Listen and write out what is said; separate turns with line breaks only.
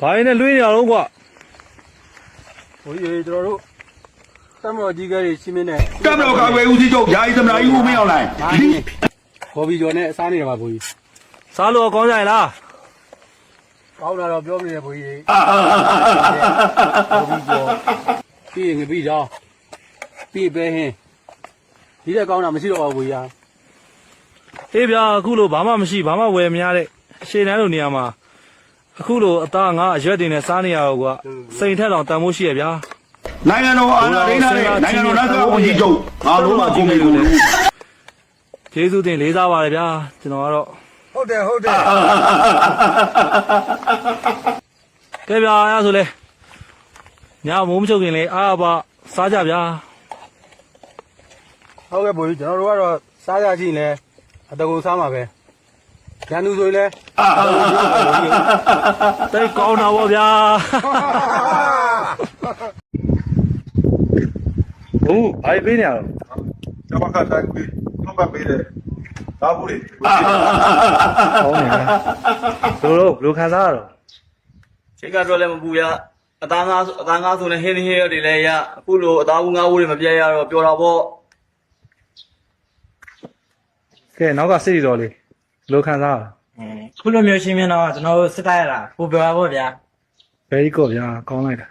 ဘာရင်းနဲ့လွှေးနေရတော့ကွာ
ဘိုးကြီးကျွန်တော်တို့တမတော်ကြီးကလေးရှင်းမင်းနဲ့
တမတော်ကာကွယ်ဦးစီးချုပ်ယာယီသမ္မတကြီးဦးမင်းအောင်လှိုင်
ဘော်ဘီကျော်နဲ့အစားနေတယ်ပါဘိုးကြီး
စားလို့ကောင်းကြရလား
ကောင်းတာတော့ပြောမနေဘိုးကြီးဘော်ဘီကျော်ပြီးရင်ငပိကြောင်းပြီးပဲဟင်းဒီတဲ့ကောင်းတာမရှိတော့ပါဘူးဘိုးကြီး
အေးဗျာအခုလိုဘာမှမရှိဘာမှဝယ်မရတဲ့ရှေ့တန်းလိုနေရာမှာအခုလိုအသားငါအရွက်တွေနဲ့စားနေရတော့ကွာစိန်ထက်တောင်တန်ဖို့ရှိရဗျာ
နိုင်ငံတော်အာဏာသိမ်းထားတဲ့နိုင်ငံတော်လက်စွဲဦးစီးချုပ်ငါလုံးဝကိုမိလို့လေ
ကျေးဇူးတင်လေးစားပါတယ်ဗျာကျွန်တော်ကတော့
ဟုတ်တယ်
ကဲဗျာအဲ့ဒါဆိုလေညမိုးမချုပ်ခင်လေအားပါစားကြဗျာ
ဟုတ်ကဲ့ဘိုးကြီးကျွန်တော်တို့ကတော့စားရကြည့်လဲအတကူစားမှာပဲရန်သူဆိုရင်လဲ
တိတ်ကောင်းတာဗောဗျာဟုတ်ဘာပေးနေရတော့
ကျမကတိုင်းပြီးထောက်ပံ့ပေးတယ်ဒါဘူးလေ
ဟောနေဘယ်လိုခံစားရတော့
ချိန်ကတော့လည်းမပူရအသားငါဆိုလည်းဟင်းဟင်းရတွေလည်းရအခုလိုအသားဘူးငါးဘူးတွေမပြတ်ရတော့ပျော်တာပေါ့
ကဲနောက်ကစိတ်တော်လေးဘယ်လိုခံစားရလဲ
ခုလိုမျိုးရှင်းပြတော့ကျွန်တော်တို့စစ်တိုက်ရတာပူပြောပါဗျာ
very good ဗျာကောင်းလိုက်တာ